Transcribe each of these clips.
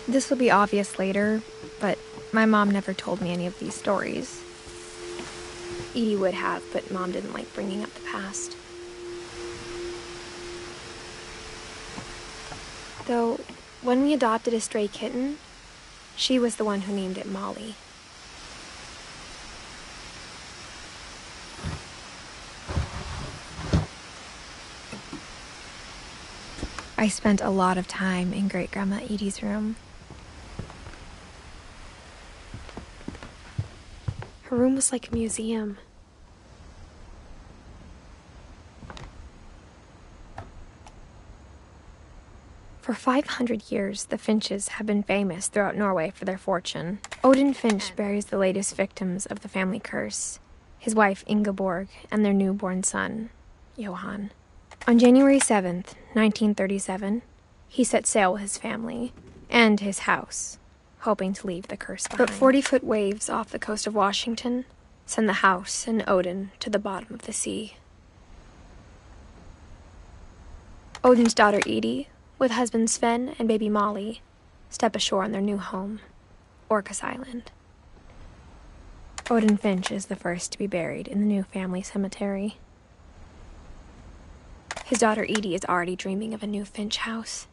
This will be obvious later, but my mom never told me any of these stories. Edie would have, but Mom didn't like bringing up the past. Though, when we adopted a stray kitten, she was the one who named it Molly. I spent a lot of time in Great-Grandma Edie's room. Her room was like a museum. For 500 years, the Finches have been famous throughout Norway for their fortune. Odin Finch buries the latest victims of the family curse, his wife Ingeborg and their newborn son, Johan. On January 7th, 1937, he set sail with his family and his house, hoping to leave the curse behind. But 40-foot waves off the coast of Washington send the house and Odin to the bottom of the sea. Odin's daughter Edie, with husband Sven and baby Molly, step ashore on their new home, Orcas Island. Odin Finch is the first to be buried in the new family cemetery. His daughter Edie is already dreaming of a new Finch house.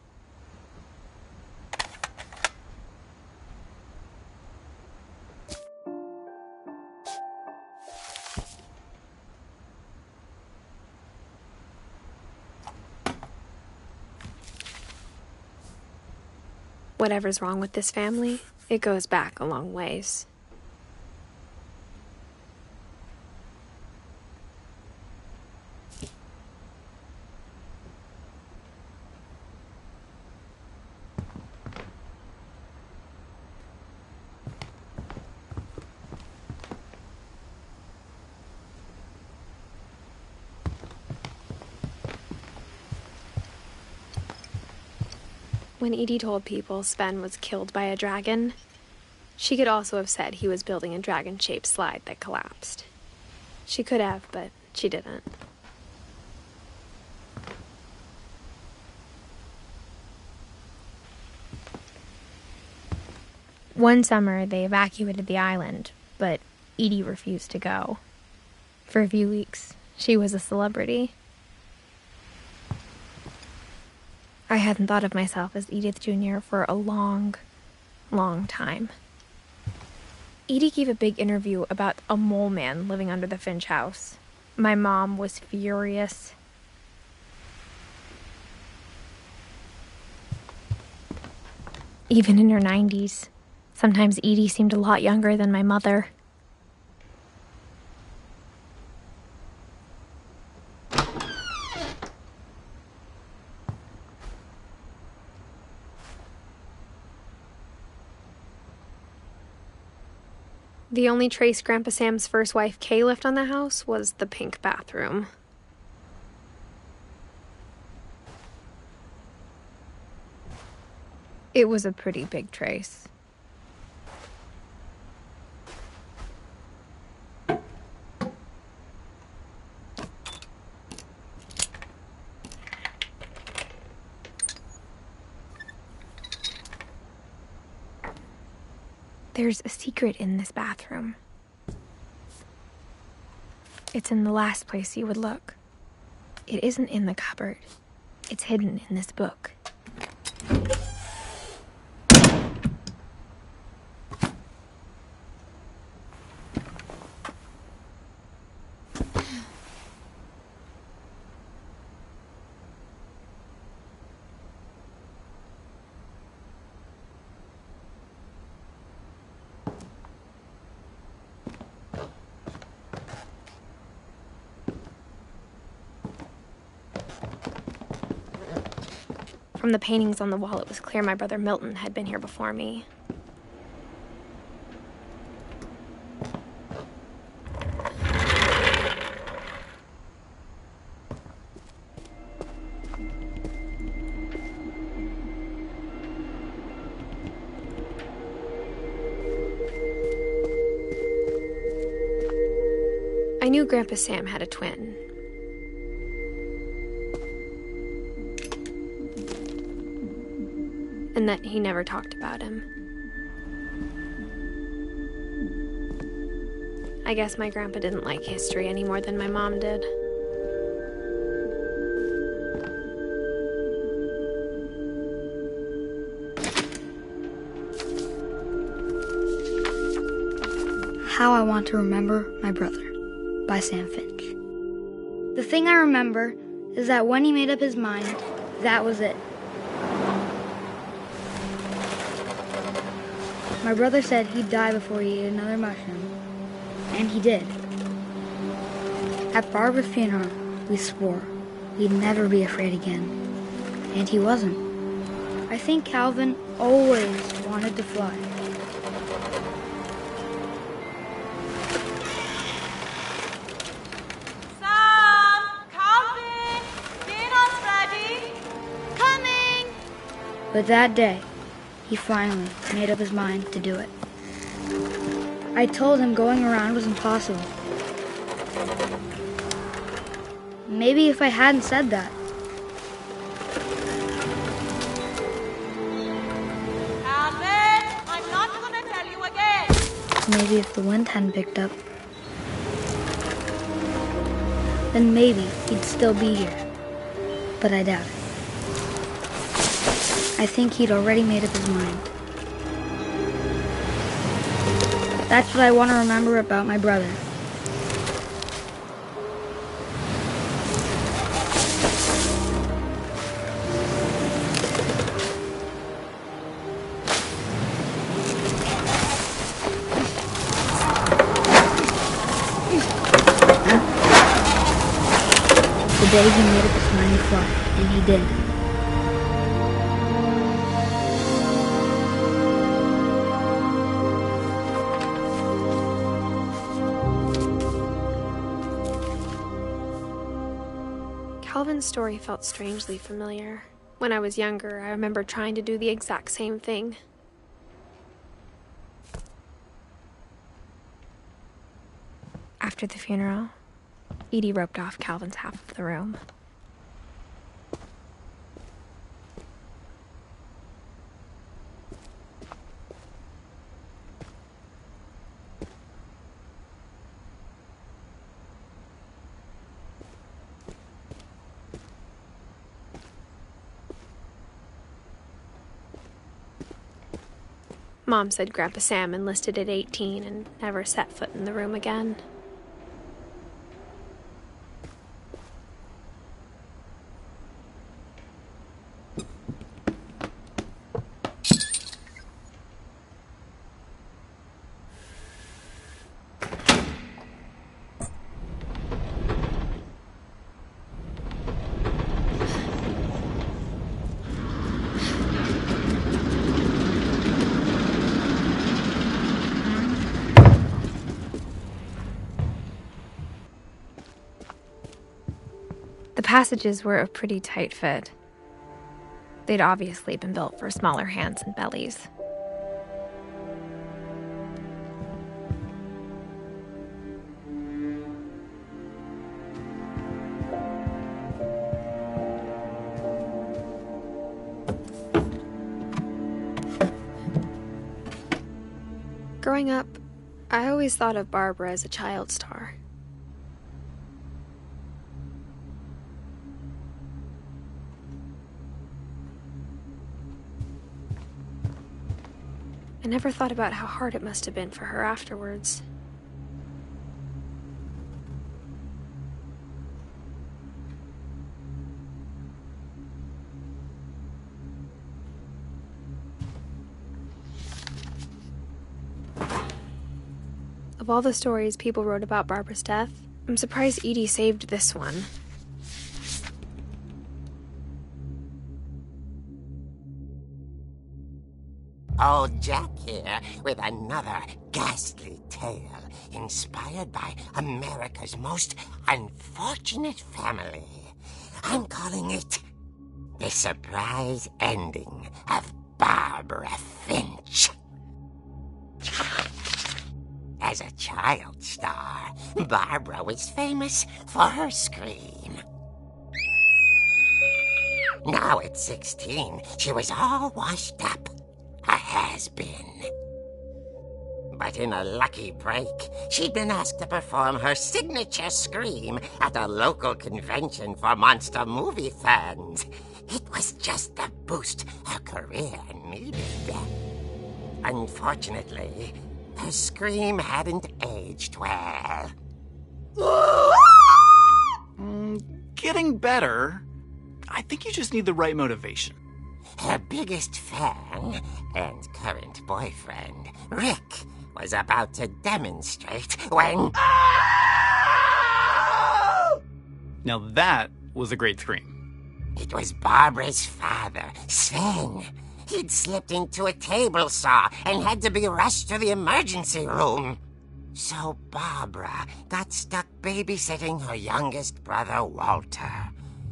Whatever's wrong with this family, it goes back a long ways. When Edie told people Sven was killed by a dragon, she could also have said he was building a dragon-shaped slide that collapsed. She could have, but she didn't. One summer, they evacuated the island, but Edie refused to go. For a few weeks, she was a celebrity. I hadn't thought of myself as Edith Jr. for a long, long time. Edie gave a big interview about a mole man living under the Finch house. My mom was furious. Even in her 90s, sometimes Edie seemed a lot younger than my mother. The only trace Grandpa Sam's first wife, Kay, left on the house was the pink bathroom. It was a pretty big trace. There's a secret in this bathroom. It's in the last place you would look. It isn't in the cupboard. It's hidden in this book. From the paintings on the wall, it was clear my brother Milton had been here before me. I knew Grandpa Sam had a twin. and that he never talked about him. I guess my grandpa didn't like history any more than my mom did. How I Want to Remember My Brother by Sam Finch. The thing I remember is that when he made up his mind, that was it. My brother said he'd die before he ate another mushroom, and he did. At Barbara's funeral, we swore we'd never be afraid again, and he wasn't. I think Calvin always wanted to fly. But that day, he finally made up his mind to do it. I told him going around was impossible. Maybe if I hadn't said that. Alvin, I'm not gonna tell you again. Maybe if the wind hadn't picked up, then maybe he'd still be here. But I doubt it. I think he'd already made up his mind. That's what I want to remember about my brother. The day he made up his mind to fly, and he did. Calvin's story felt strangely familiar. When I was younger, I remember trying to do the exact same thing. After the funeral, Edie roped off Calvin's half of the room. Mom said Grandpa Sam enlisted at 18 and never set foot in the room again. The passages were a pretty tight fit. They'd obviously been built for smaller hands and bellies. Growing up, I always thought of Barbara as a child star. I never thought about how hard it must have been for her afterwards. Of all the stories people wrote about Barbara's death, I'm surprised Edie saved this one. Old Jack here with another ghastly tale inspired by America's most unfortunate family. I'm calling it The Surprise Ending of Barbara Finch. As a child star, Barbara was famous for her scream. Now at 16, she was all washed up. A has-been. But in a lucky break, she'd been asked to perform her signature scream at a local convention for monster movie fans. It was just the boost her career needed. Unfortunately, her scream hadn't aged well. Getting better. I think you just need the right motivation. Her biggest fan and current boyfriend, Rick, was about to demonstrate when... Now that was a great scream. It was Barbara's father, Sven. He'd slipped into a table saw and had to be rushed to the emergency room. So Barbara got stuck babysitting her youngest brother, Walter.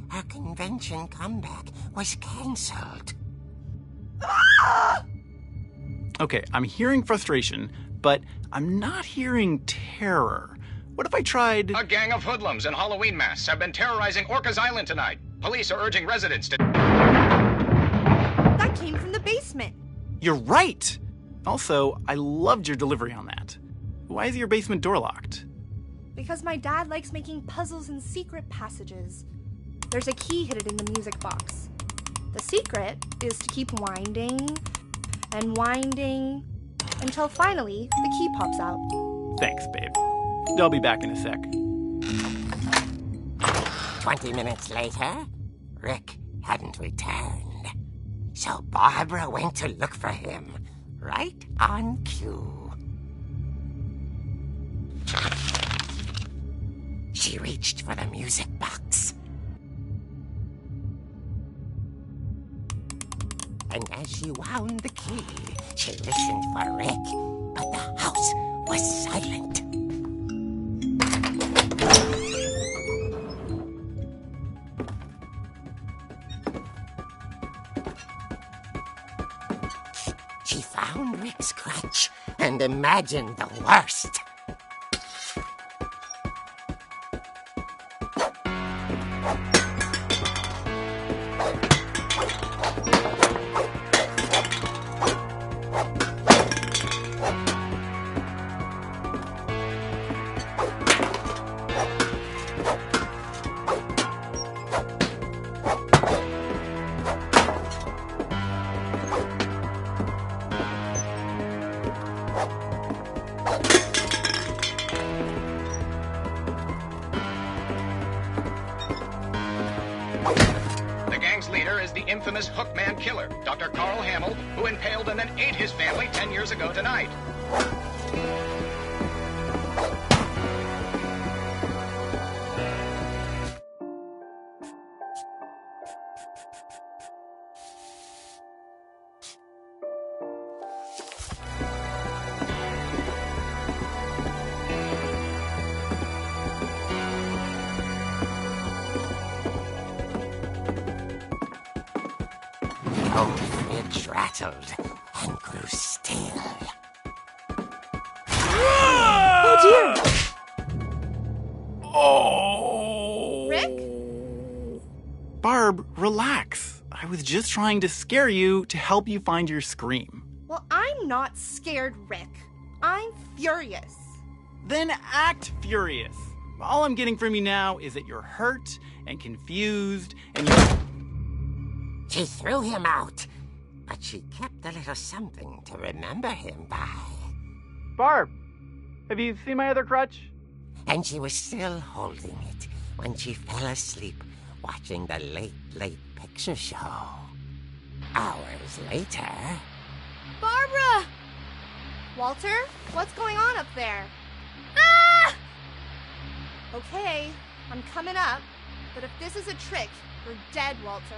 Her convention comeback was cancelled. Okay, I'm hearing frustration, but I'm not hearing terror. What if I tried... A gang of hoodlums in Halloween masks have been terrorizing Orcas Island tonight. Police are urging residents to... That came from the basement. You're right! Also, I loved your delivery on that. Why is your basement door locked? Because my dad likes making puzzles and secret passages. There's a key hidden in the music box. The secret is to keep winding and winding until finally the key pops out. Thanks, babe. I'll be back in a sec. 20 minutes later, Rick hadn't returned. So Barbara went to look for him, right on cue. She reached for the music box. And as she wound the key, she listened for Rick, but the house was silent. She found Rick's crutch and imagined the worst. Infamous Hookman killer, Dr. Carl Hamill, who impaled and then ate his family 10 years ago tonight. It rattled and grew still. Oh dear! Oh! Rick? Barb, relax. I was just trying to scare you to help you find your scream. Well, I'm not scared, Rick. I'm furious. Then act furious. All I'm getting from you now is that you're hurt and confused and you're... She threw him out, but she kept a little something to remember him by. Barb, have you seen my other crutch? And she was still holding it when she fell asleep watching the late picture show. Hours later... Barbara! Walter, what's going on up there? Ah! Okay, I'm coming up, but if this is a trick, you're dead, Walter.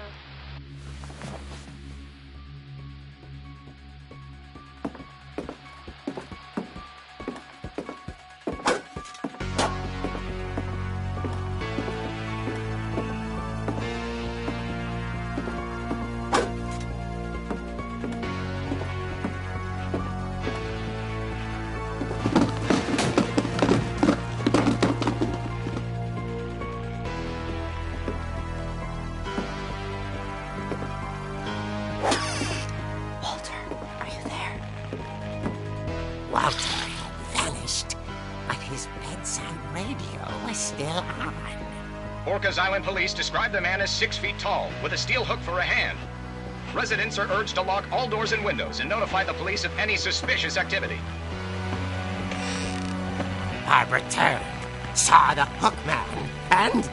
Walter had vanished, but his bedside radio was still on. Orcas Island police describe the man as 6 feet tall, with a steel hook for a hand. Residents are urged to lock all doors and windows and notify the police of any suspicious activity. Barbara turned, saw the hook man, and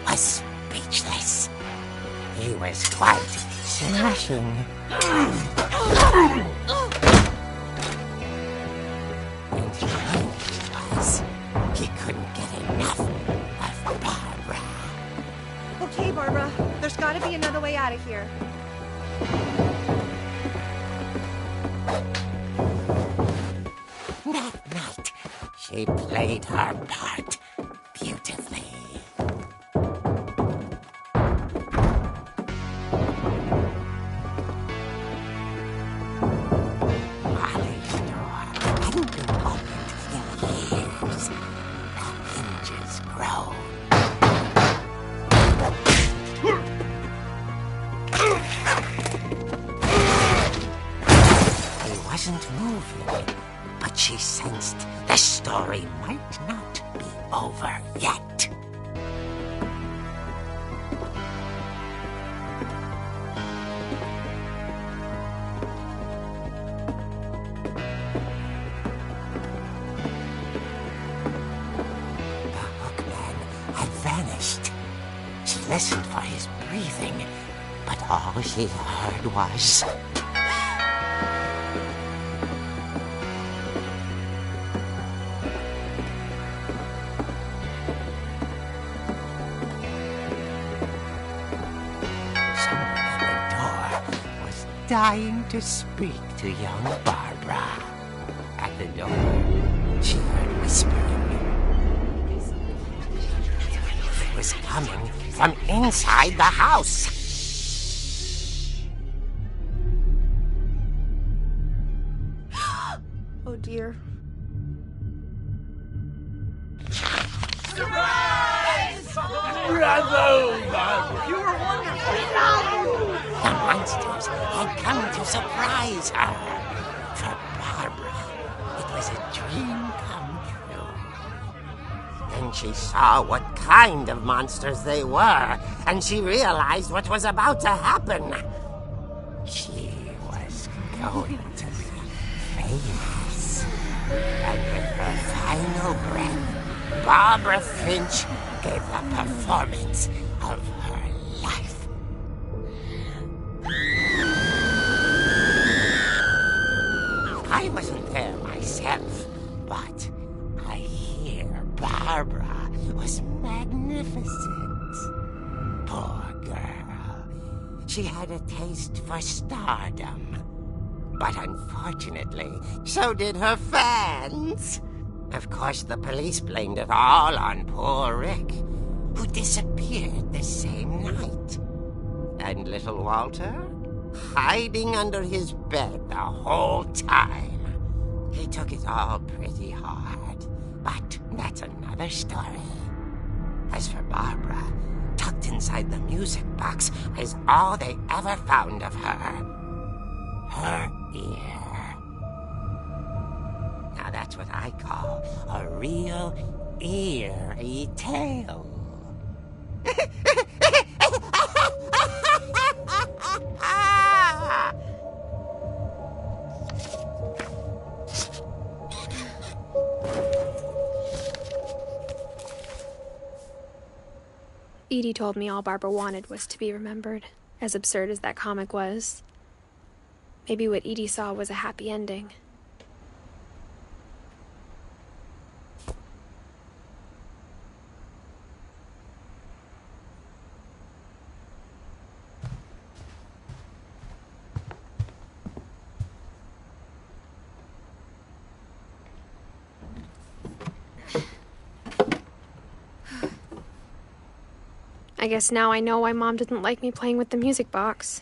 was speechless. He was quite smashing. And he was. He couldn't get enough of Barbara. Okay, Barbara. There's gotta be another way out of here. That night, she played her part beautifully. Molly's door hadn't been opened in years. The hinges groaned. He wasn't moving, but she sensed the story might not be over yet. The hookman had vanished. She listened for his breathing, but all she heard was... someone at the door was dying to speak to young Barbara. At the door, she heard whispering. It was coming from inside the house. Oh dear. The monsters had come to surprise her. For Barbara, it was a dream come true. Then she saw what kind of monsters they were, and she realized what was about to happen. She was going to be famous. And with her final breath, Barbara Finch gave the performance of her life. I wasn't there myself, but I hear Barbara was magnificent. Poor girl. She had a taste for stardom. But unfortunately, so did her fans. Of course, the police blamed it all on poor Rick, who disappeared the same night. And little Walter? Hiding under his bed the whole time. He took it all pretty hard, but that's another story. As for Barbara, tucked inside the music box is all they ever found of her. Her ear. Now that's what I call a real eerie tale. Edie told me all Barbara wanted was to be remembered, as absurd as that comic was. Maybe what Edie saw was a happy ending. I guess now I know why Mom didn't like me playing with the music box.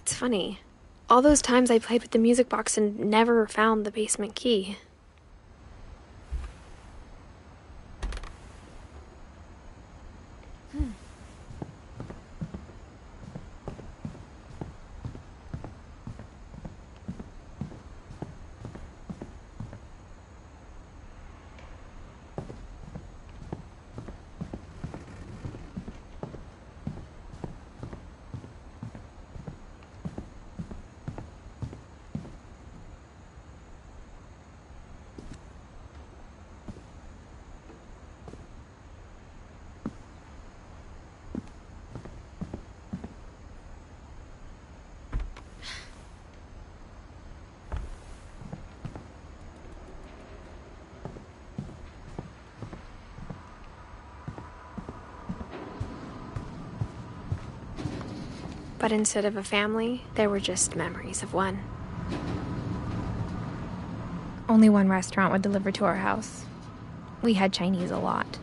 It's funny. All those times I played with the music box and never found the basement key. But instead of a family, there were just memories of one. Only one restaurant would deliver to our house. We had Chinese a lot.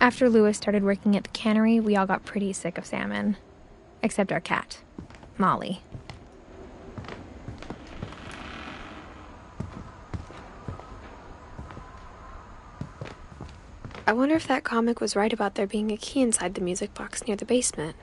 After Louis started working at the cannery, we all got pretty sick of salmon. Except our cat, Molly. I wonder if that comic was right about there being a key inside the music box near the basement.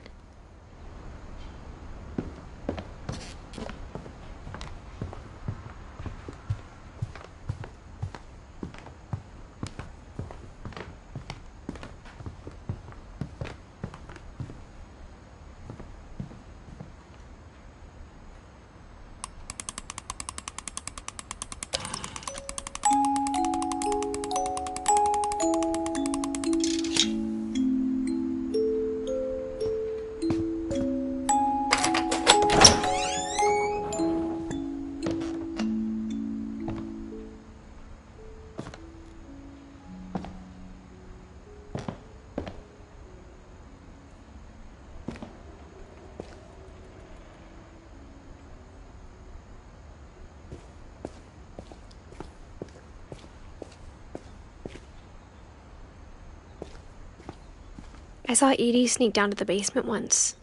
I saw Edie sneak down to the basement once,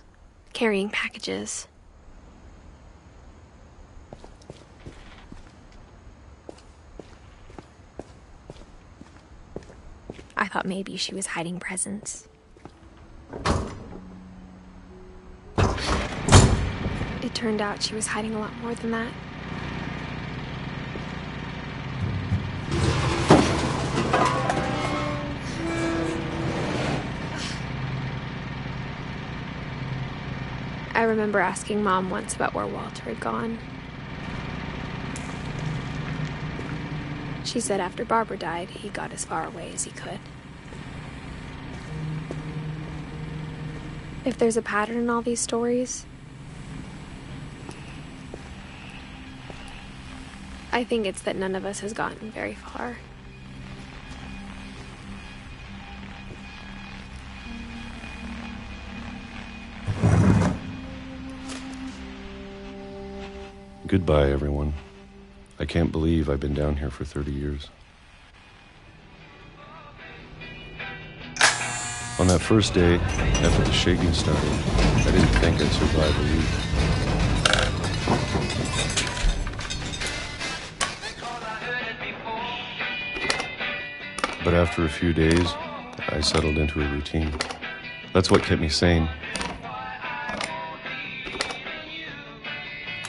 carrying packages. I thought maybe she was hiding presents. It turned out she was hiding a lot more than that. I remember asking Mom once about where Walter had gone. She said after Barbara died, he got as far away as he could. If there's a pattern in all these stories, I think it's that none of us has gotten very far. Goodbye, everyone. I can't believe I've been down here for 30 years. On that first day, after the shaking started, I didn't think I'd survive a week. But after a few days, I settled into a routine. That's what kept me sane.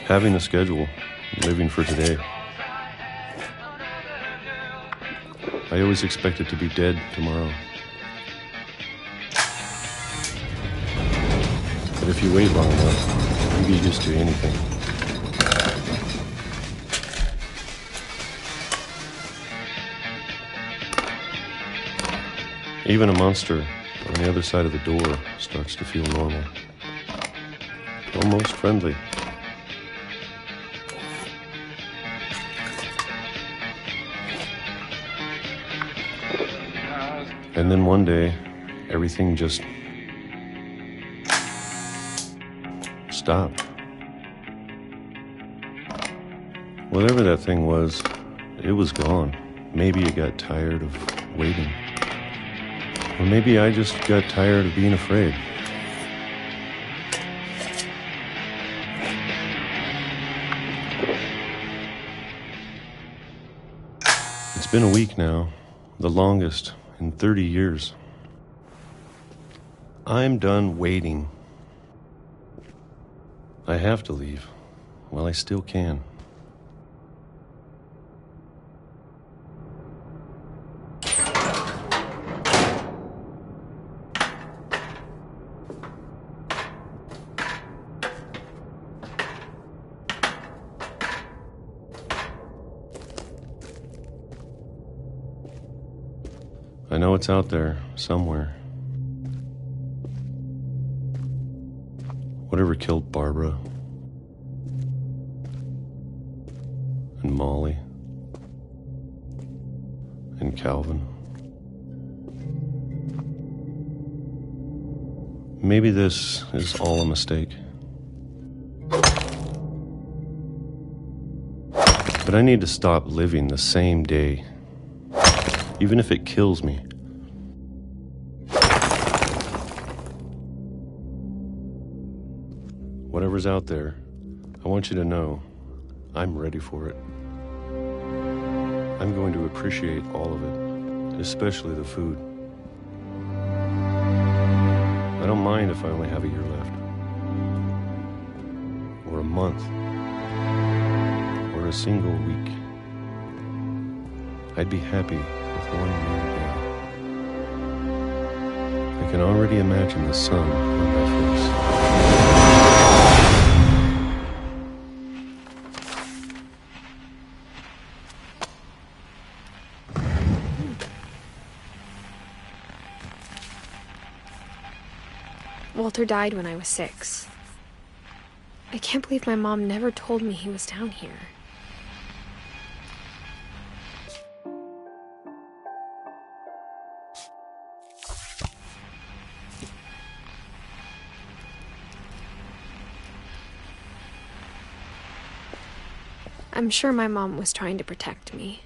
Having a schedule, living for today. I always expected to be dead tomorrow. But if you wait long enough, you get used to anything. Even a monster on the other side of the door starts to feel normal. Almost friendly. And then one day, everything just stopped. Whatever that thing was, it was gone. Maybe it got tired of waiting. Or maybe I just got tired of being afraid. It's been a week now, the longest in 30 years. I'm done waiting. I have to leave while I still can. I know it's out there, somewhere. Whatever killed Barbara and Molly and Calvin. Maybe this is all a mistake. But I need to stop living the same day, even if it kills me. Whatever's out there, I want you to know I'm ready for it. I'm going to appreciate all of it, especially the food. I don't mind if I only have a year left, or a month, or a single week. I'd be happy with one more day. I can already imagine the sun on my face. Walter died when I was 6. I can't believe my mom never told me he was down here. I'm sure my mom was trying to protect me.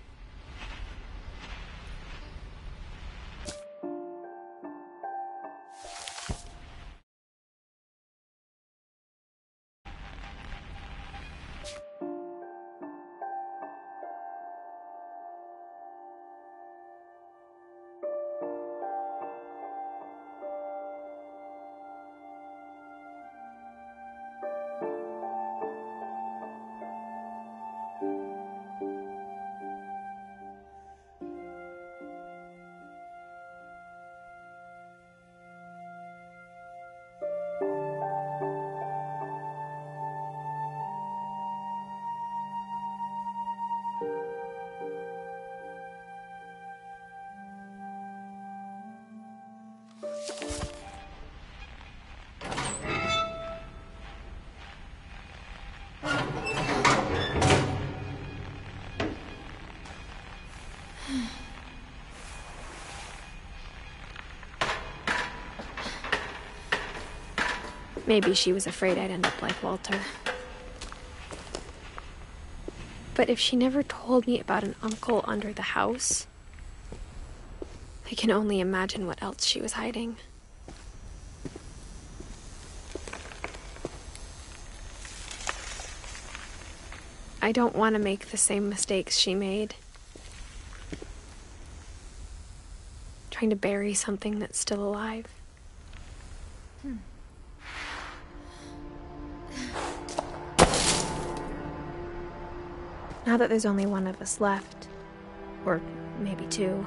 Maybe she was afraid I'd end up like Walter. But if she never told me about an uncle under the house, I can only imagine what else she was hiding. I don't want to make the same mistakes she made. Trying to bury something that's still alive. Now that there's only one of us left, or maybe two,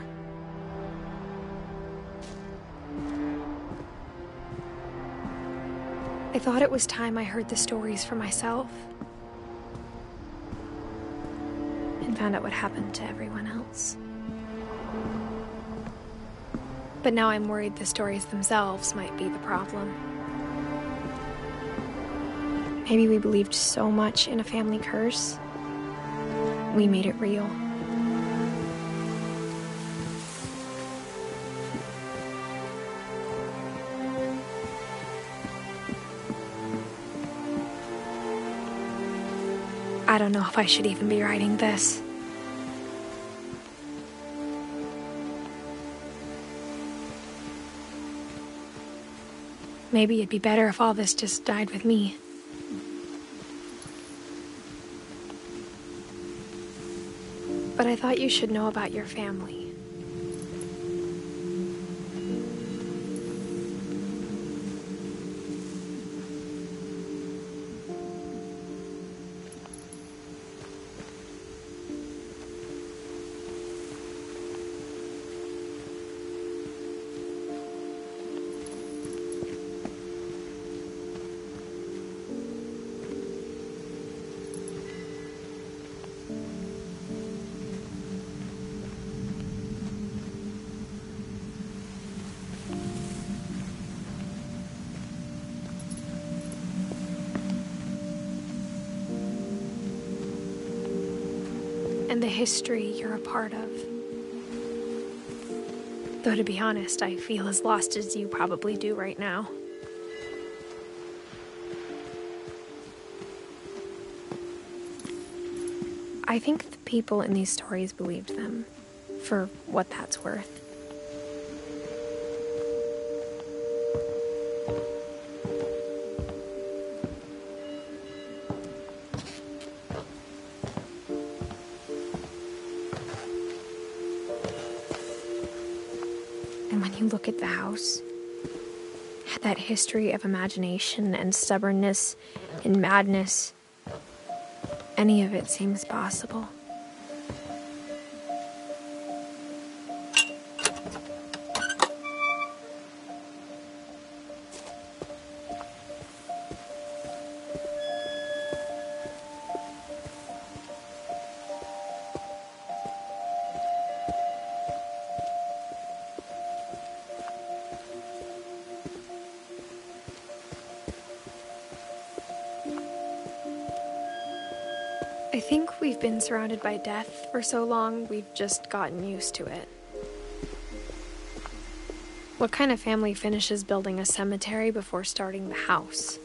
I thought it was time I heard the stories for myself and found out what happened to everyone else. But now I'm worried the stories themselves might be the problem. Maybe we believed so much in a family curse, we made it real. I don't know if I should even be writing this. Maybe it'd be better if all this just died with me. But I thought you should know about your family. And the history you're a part of. Though to be honest, I feel as lost as you probably do right now. I think the people in these stories believed them, for what that's worth. And when you look at the house, that history of imagination and stubbornness and madness, any of it seems possible. I think we've been surrounded by death for so long, we've just gotten used to it. What kind of family finishes building a cemetery before starting the house?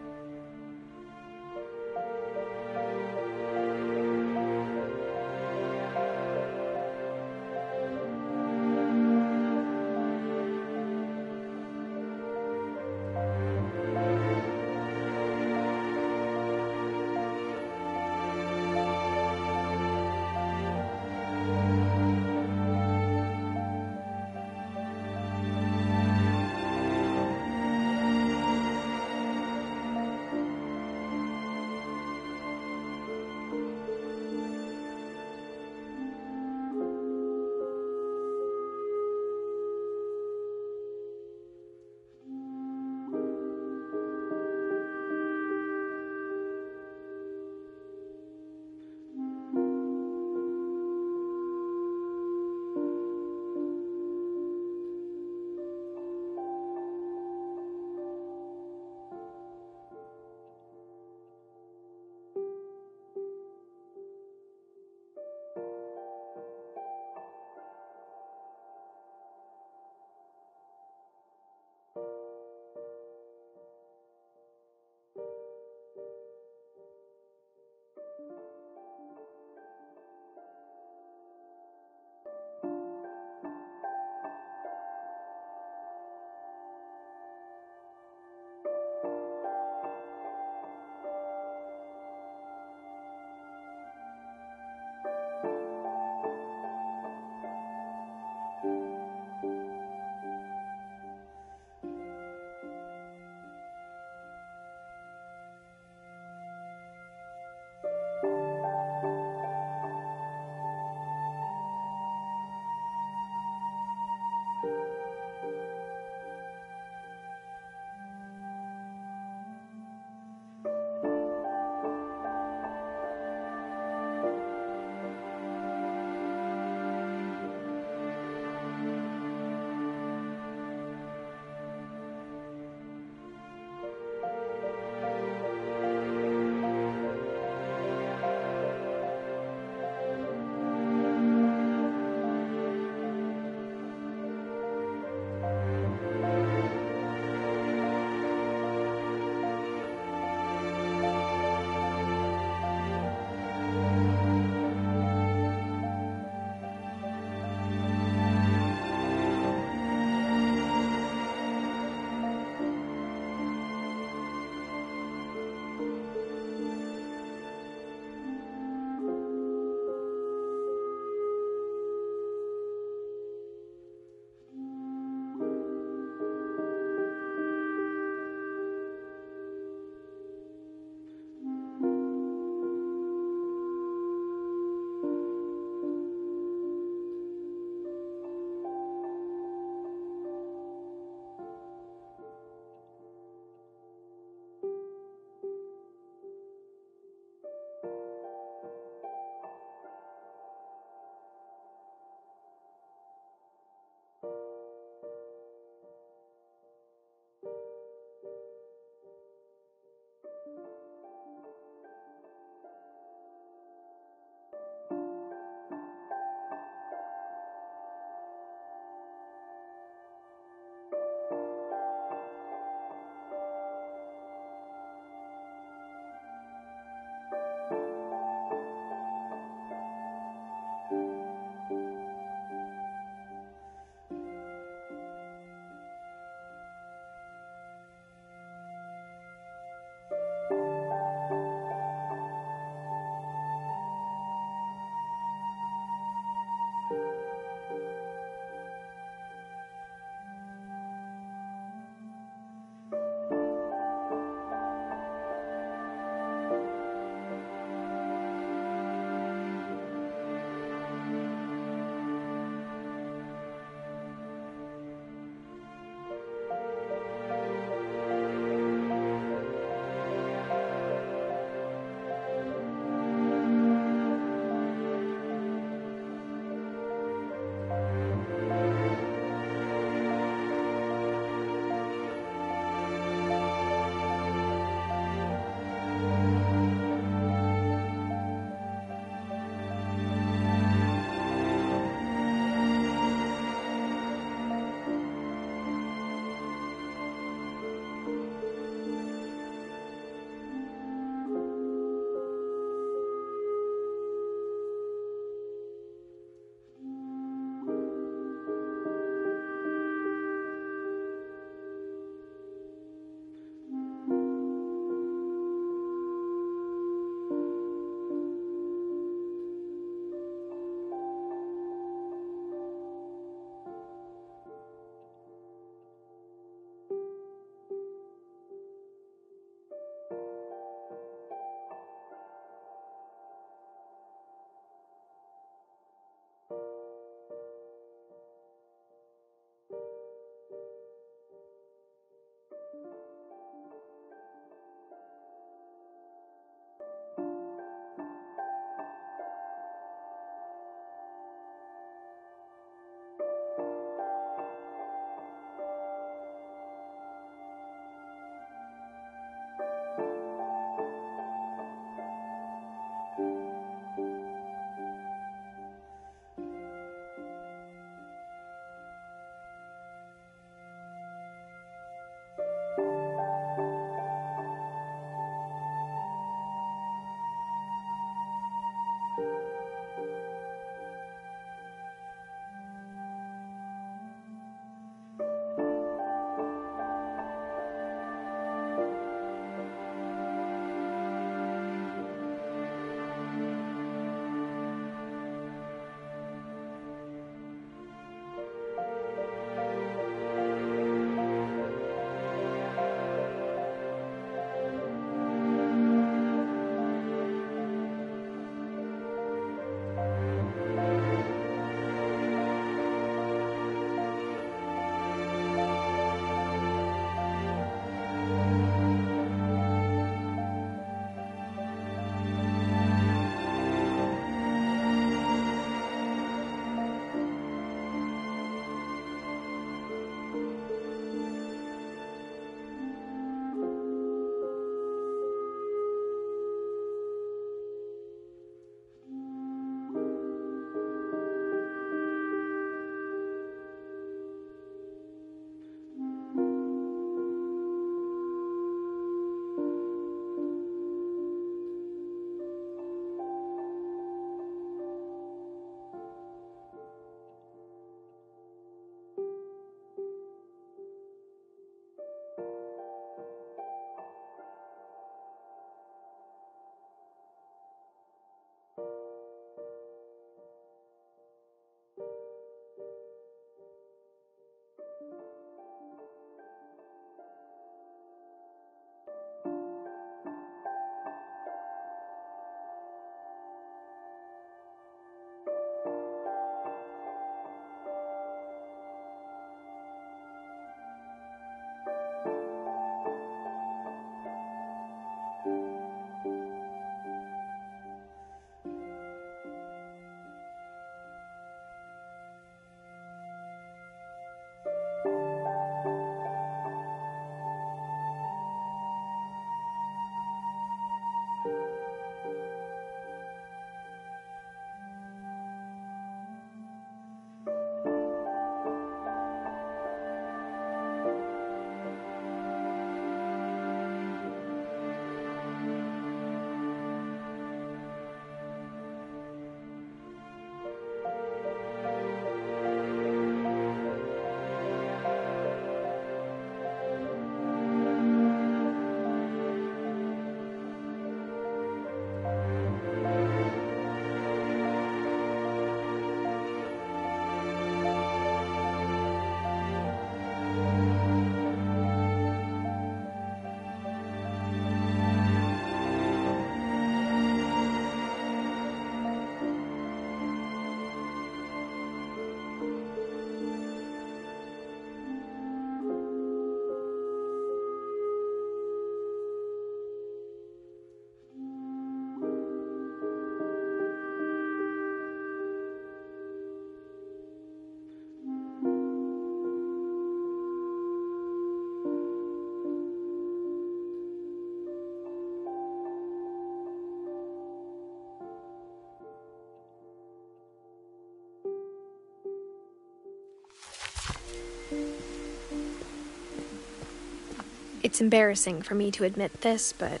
It's embarrassing for me to admit this, but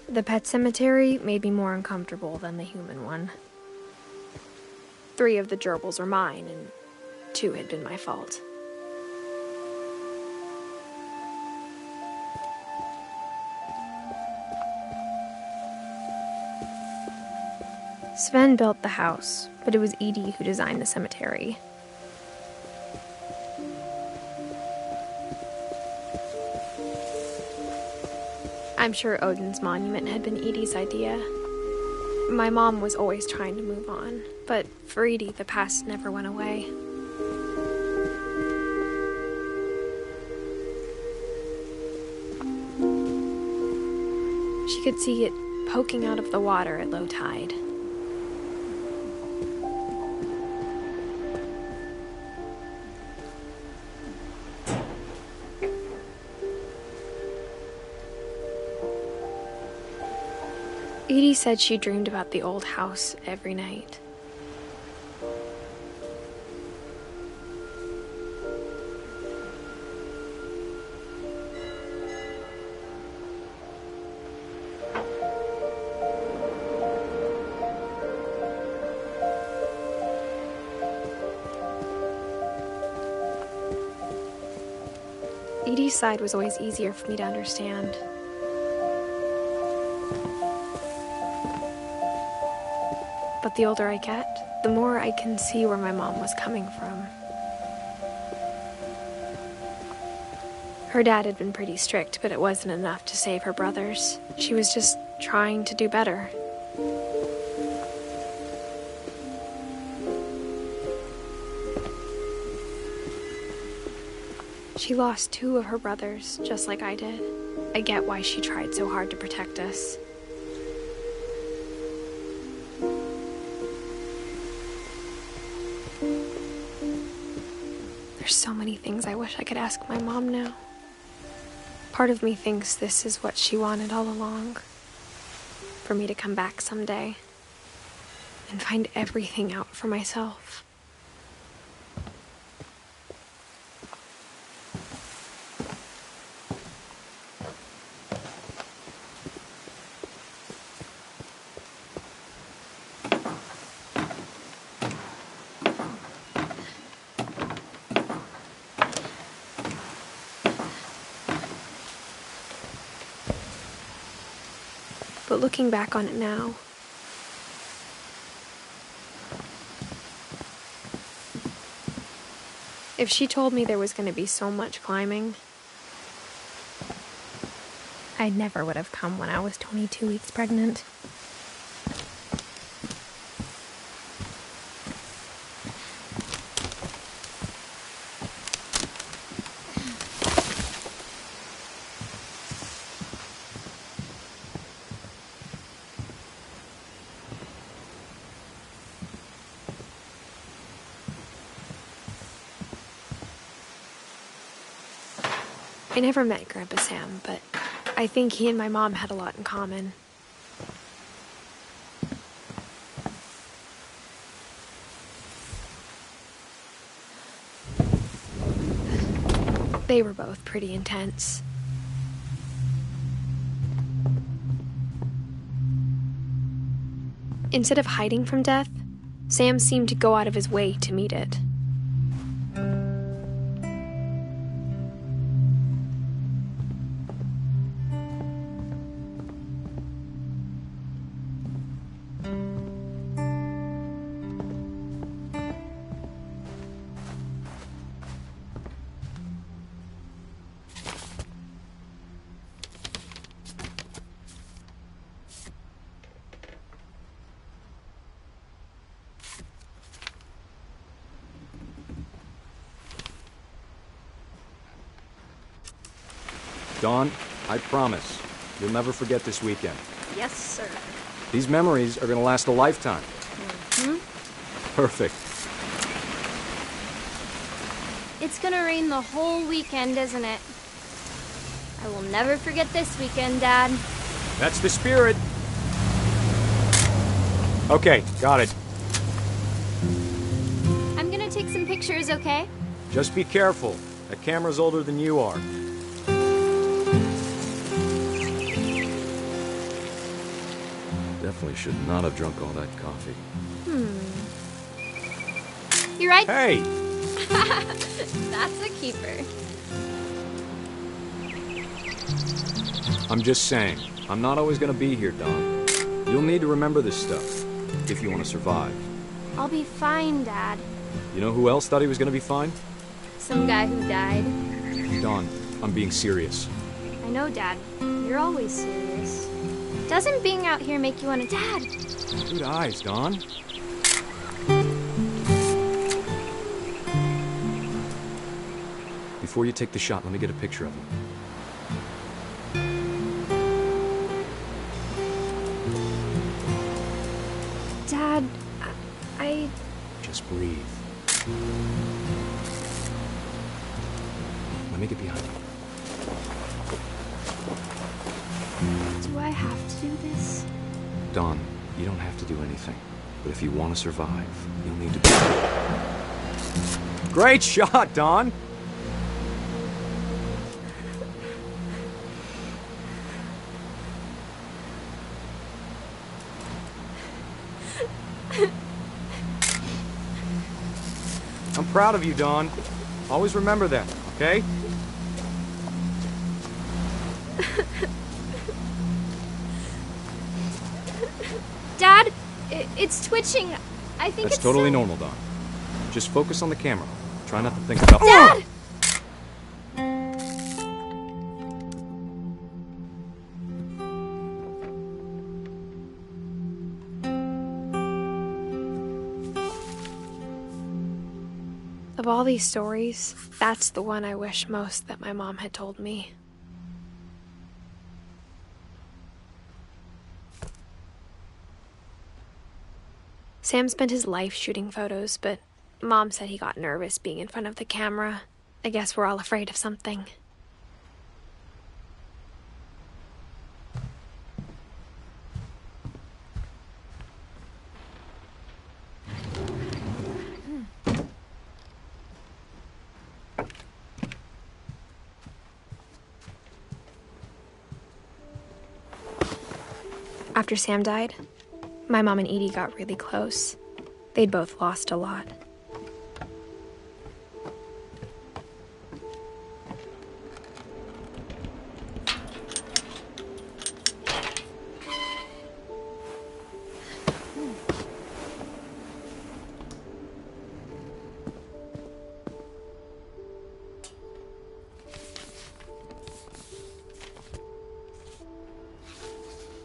the pet cemetery made me more uncomfortable than the human one. 3 of the gerbils were mine, and 2 had been my fault. Sven built the house, but it was Edie who designed the cemetery. I'm sure Odin's monument had been Edie's idea. My mom was always trying to move on, but for Edie, the past never went away. She could see it poking out of the water at low tide. Edie said she dreamed about the old house every night. Edie's side was always easier for me to understand. But the older I get, the more I can see where my mom was coming from. Her dad had been pretty strict, but it wasn't enough to save her brothers. She was just trying to do better. She lost 2 of her brothers, just like I did. I get why she tried so hard to protect us. There's so many things I wish I could ask my mom now. Part of me thinks this is what she wanted all along. For me to come back someday and find everything out for myself. But looking back on it now, if she told me there was going to be so much climbing, I never would have come when I was 22 weeks pregnant. I never met Grandpa Sam, but I think he and my mom had a lot in common. They were both pretty intense. Instead of hiding from death, Sam seemed to go out of his way to meet it. Dawn, I promise, you'll never forget this weekend. Yes, sir. These memories are gonna last a lifetime. Perfect. It's gonna rain the whole weekend, isn't it? I will never forget this weekend, Dad. That's the spirit. Okay, got it. I'm gonna take some pictures, okay? Just be careful. That camera's older than you are. Definitely should not have drunk all that coffee. You're right. Hey! That's a keeper. I'm just saying, I'm not always gonna be here, Don. You'll need to remember this stuff, if you want to survive. I'll be fine, Dad. You know who else thought he was gonna be fine? Some guy who died. Don, I'm being serious. I know, Dad. You're always serious. Doesn't being out here make you want a dad? Good eyes, Don. Before you take the shot, let me get a picture of him. Dad, I... Just breathe. Let me get behind you. Do I have to do this? Don, you don't have to do anything. But if you want to survive, you'll need to be... Great shot, Don! I'm proud of you, Don. Always remember that, okay? Dad, it's twitching. I think That's it's totally normal, Don. Just focus on the camera. Try not to think about... Dad! Of all these stories, that's the one I wish most that my mom had told me. Sam spent his life shooting photos, but Mom said he got nervous being in front of the camera. I guess we're all afraid of something. After Sam died, my mom and Edie got really close. They'd both lost a lot.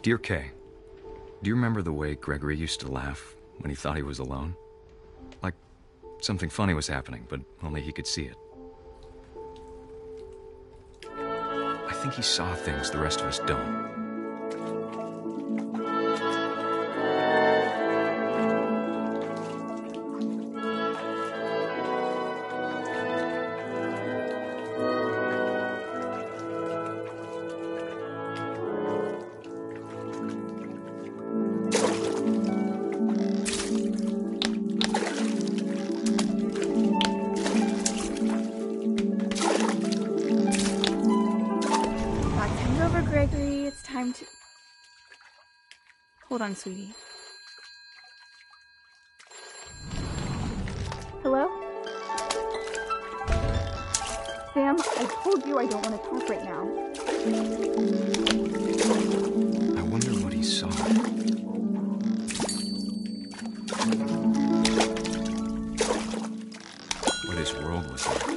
Dear Kay, do you remember the way Gregory used to laugh when he thought he was alone? Like something funny was happening, but only he could see it. I think he saw things the rest of us don't. Gregory, it's time to... Hold on, sweetie. Hello? Sam, I told you I don't want to talk right now. I wonder what he saw. What his world was like.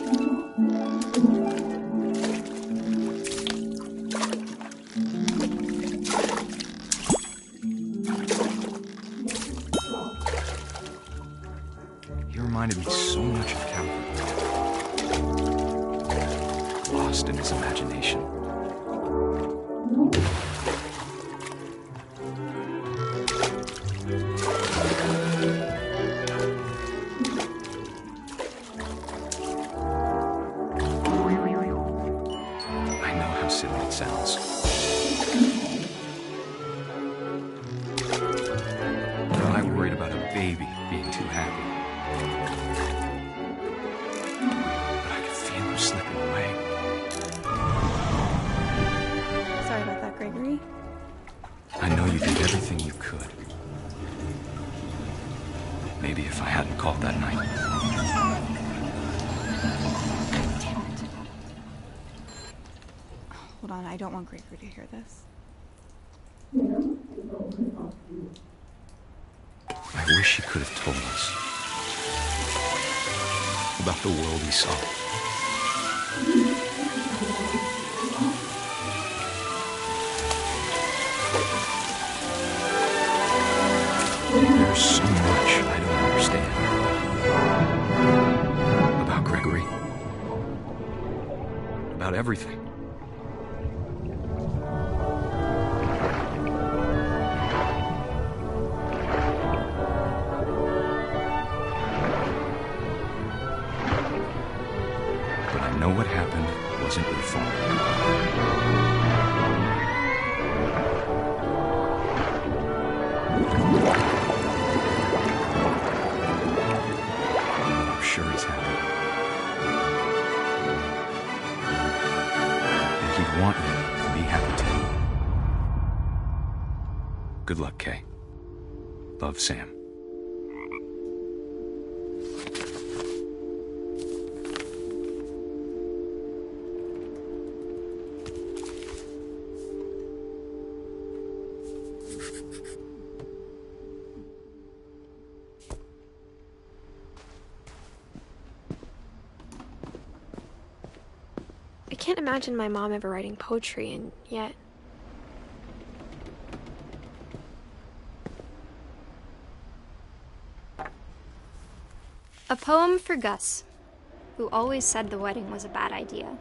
Reminded me so much of Calvin. Lost in his imagination. I know how silly it sounds. But I worried about a baby being too happy. But I could feel him slip if I hadn't called that night. Damn it. Hold on, I don't want Gregory to hear this. I wish he could have told us about the world he saw. There's so much I don't understand about Gregory, about everything. But I know what happened wasn't your fault. I'm sure he's happy. And he'd want you to be happy too. Good luck, Kay. Love, Sam. I can't imagine my mom ever writing poetry, and yet... A poem for Gus, who always said the wedding was a bad idea.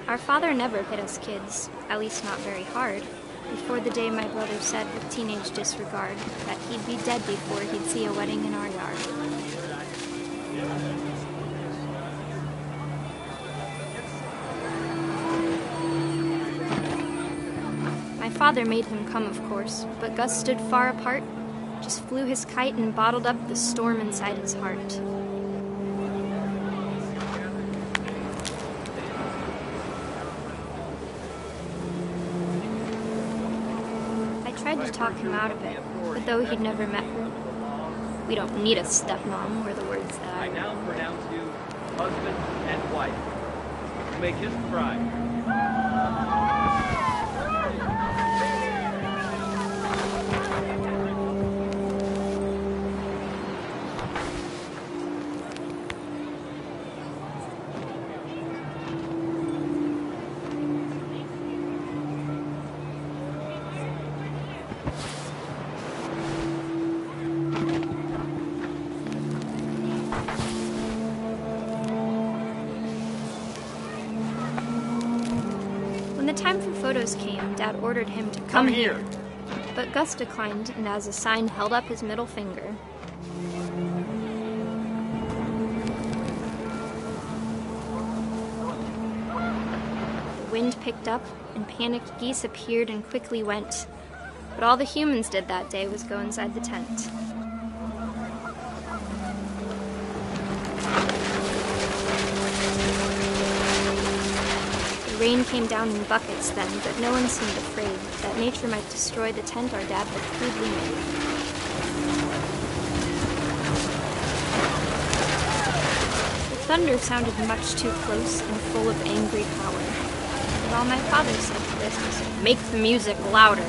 Our father never hit us kids, at least not very hard, before the day my brother said with teenage disregard that he'd be dead before he'd see a wedding in our yard. My father made him come, of course, but Gus stood far apart, just flew his kite and bottled up the storm inside his heart. I tried to talk him out of it, but though he'd never met her, "We don't need a stepmom," were the words that I now pronounce you husband and wife. You may kiss the bride. When the time for photos came, Dad ordered him to come here. But Gus declined, and as a sign held up his middle finger. The wind picked up, and panicked geese appeared and quickly went. But all the humans did that day was go inside the tent. The rain came down in buckets then, but no one seemed afraid that nature might destroy the tent our dad had crudely made. The thunder sounded much too close and full of angry power. And all my father said to this was, "Make the music louder."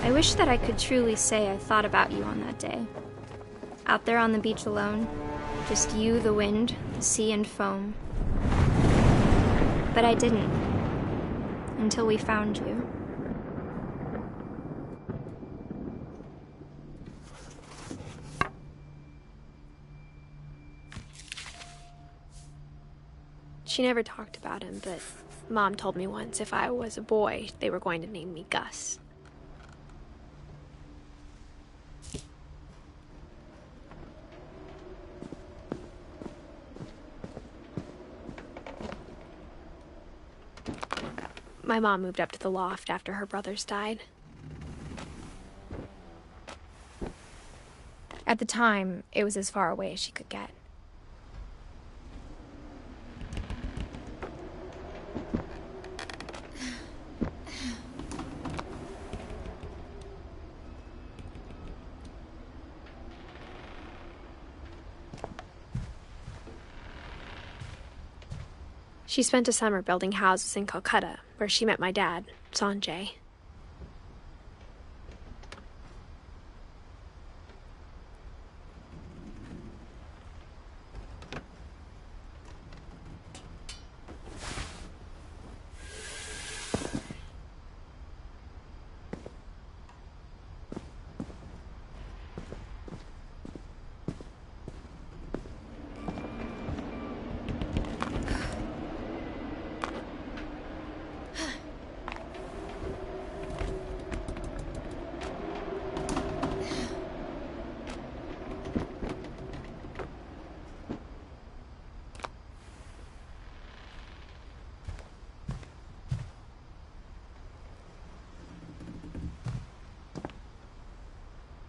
I wish that I could truly say I thought about you on that day. Out there on the beach alone, just you, the wind, the sea, and foam. But I didn't, until we found you. She never talked about him, but Mom told me once if I was a boy, they were going to name me Gus. My mom moved up to the loft after her brothers died. At the time, it was as far away as she could get. She spent a summer building houses in Calcutta, where she met my dad, Sanjay.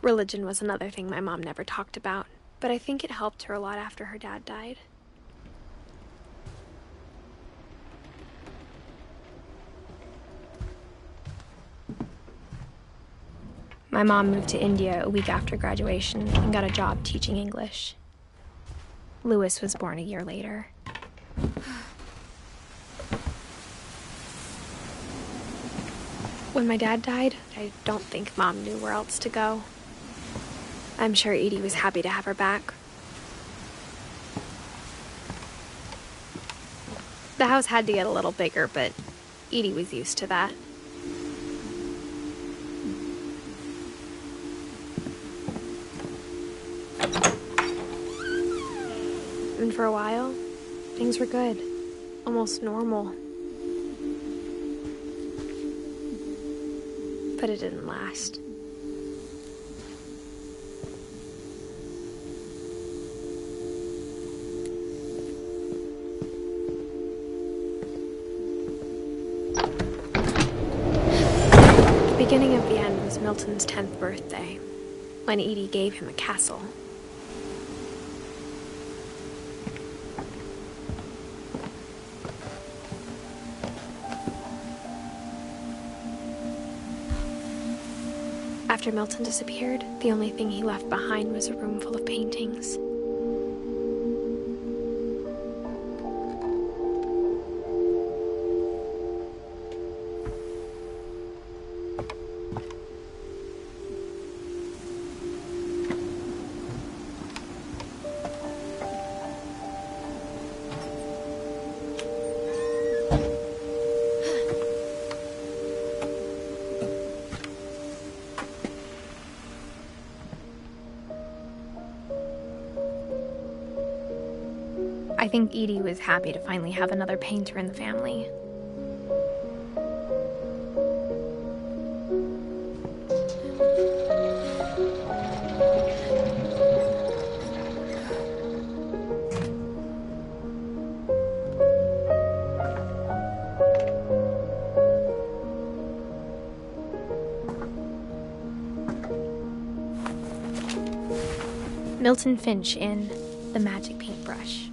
Religion was another thing my mom never talked about, but I think it helped her a lot after her dad died. My mom moved to India a week after graduation and got a job teaching English. Louis was born a year later. When my dad died, I don't think Mom knew where else to go. I'm sure Edie was happy to have her back. The house had to get a little bigger, but Edie was used to that. And for a while, things were good, almost normal. But it didn't last. The beginning of the end was Milton's 10th birthday, when Edie gave him a castle. After Milton disappeared, the only thing he left behind was a room full of paintings. I think Edie was happy to finally have another painter in the family. Milton Finch in The Magic Paintbrush.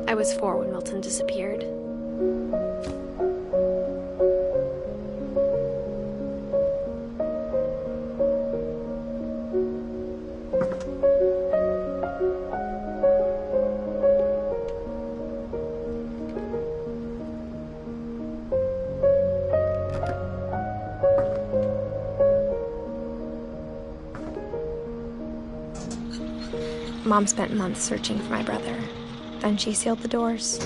I was 4 when Milton disappeared. Mom spent months searching for my brother. Then she sealed the doors.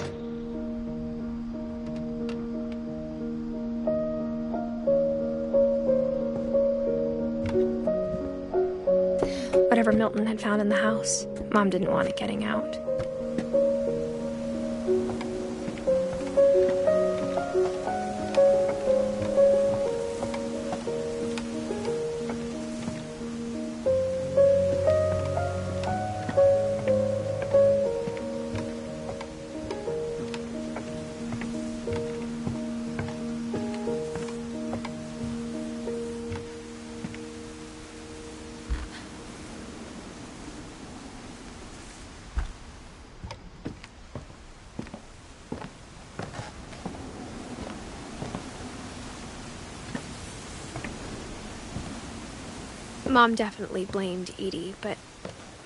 Whatever Milton had found in the house, Mom didn't want it getting out. Mom definitely blamed Edie, but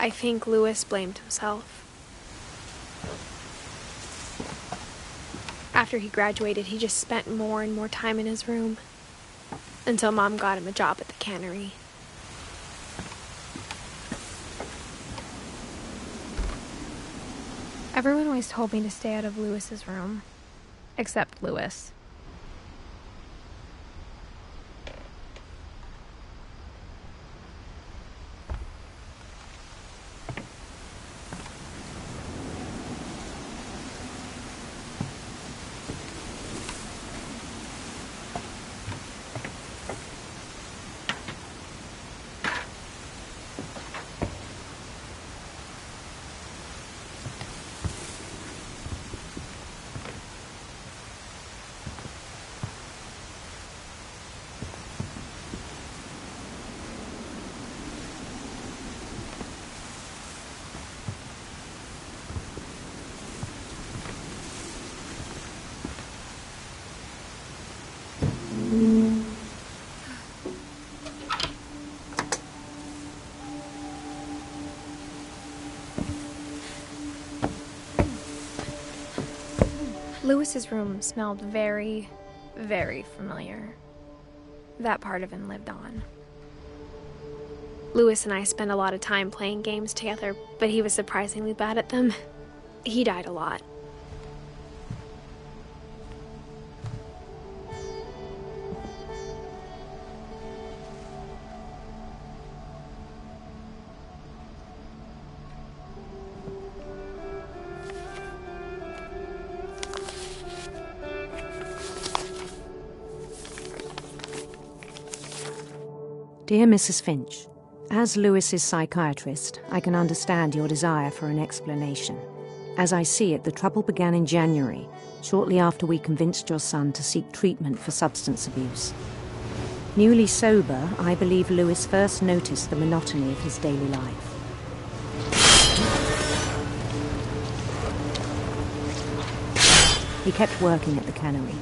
I think Louis blamed himself. After he graduated, he just spent more and more time in his room, until Mom got him a job at the cannery. Everyone always told me to stay out of Louis's room, except Louis. Louis's room smelled very, very familiar. That part of him lived on. Louis and I spent a lot of time playing games together, but he was surprisingly bad at them. He died a lot. Dear Mrs. Finch, as Louis's psychiatrist, I can understand your desire for an explanation. As I see it, the trouble began in January, shortly after we convinced your son to seek treatment for substance abuse. Newly sober, I believe Louis first noticed the monotony of his daily life. He kept working at the cannery,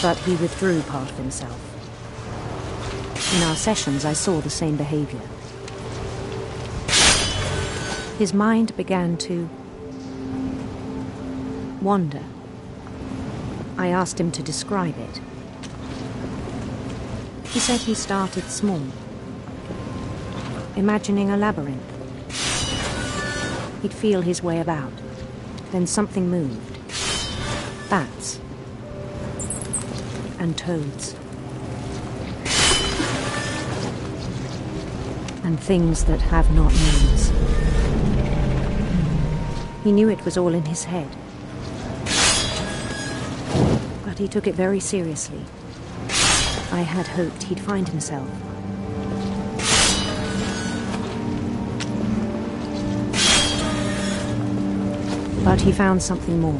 but he withdrew part of himself. In our sessions, I saw the same behavior. His mind began to wander. I asked him to describe it. He said he started small, imagining a labyrinth. He'd feel his way about. Then something moved. Bats and toads. And things that have not names. He knew it was all in his head. But he took it very seriously. I had hoped he'd find himself. But he found something more.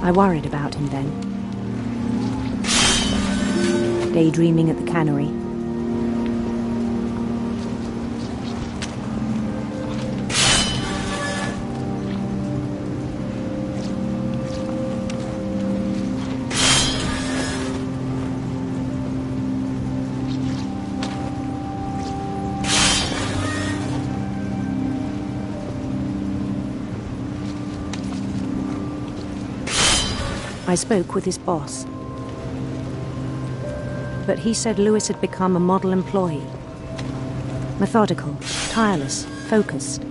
I worried about him then. Daydreaming at the cannery. I spoke with his boss. but he said Lewis had become a model employee. Methodical, tireless, focused.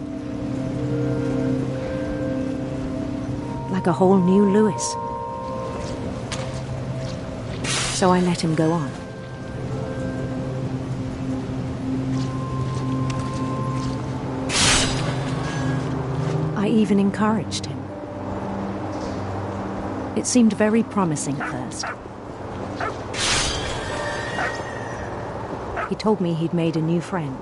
Like a whole new Lewis. So I let him go on. I even encouraged him. It seemed very promising at first. He told me he'd made a new friend.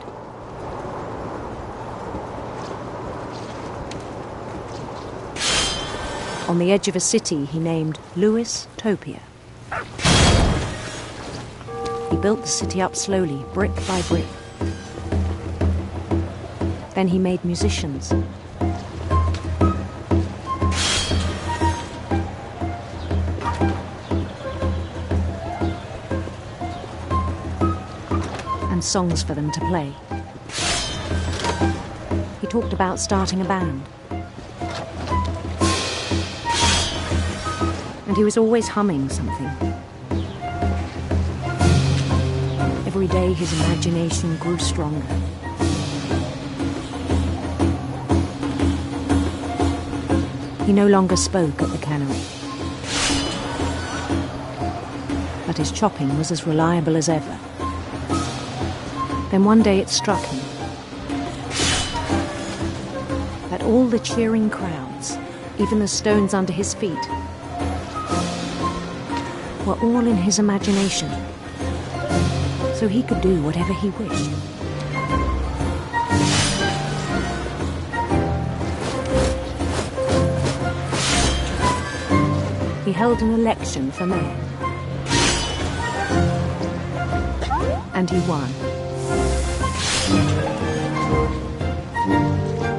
On the edge of a city he named Lewis Topia. He built the city up slowly, brick by brick. Then he made musicians. And songs for them to play. He talked about starting a band. And he was always humming something. Every day his imagination grew stronger. He no longer spoke at the cannery. But his chopping was as reliable as ever. Then one day it struck him that all the cheering crowds, even the stones under his feet, were all in his imagination, so he could do whatever he wished. He held an election for mayor, and he won.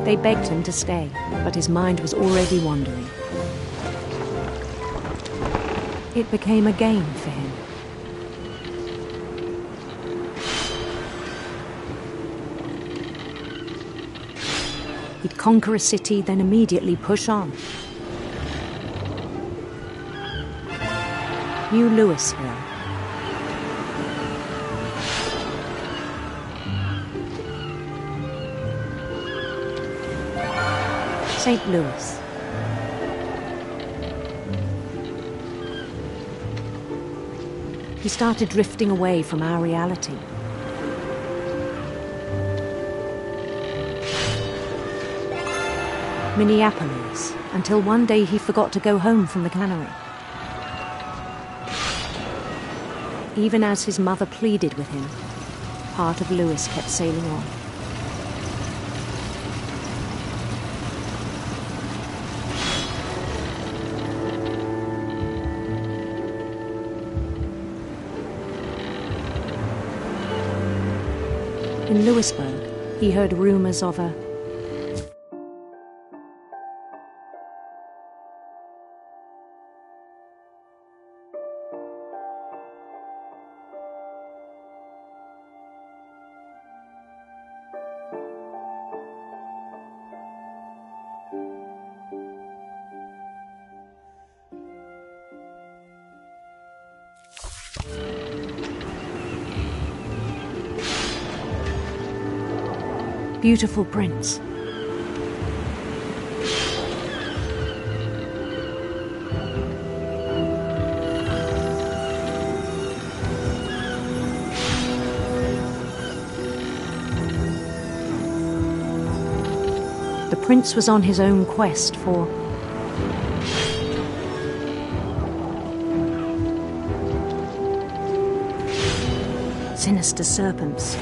They begged him to stay, but his mind was already wandering. It became a game for him. He'd conquer a city, then immediately push on. New Louisville. St. Louis. He started drifting away from our reality. Minneapolis, until one day he forgot to go home from the cannery. Even as his mother pleaded with him, part of Lewis kept sailing on. In Lewisburg, he heard rumors of a beautiful prince. The prince was on his own quest for sinister serpents.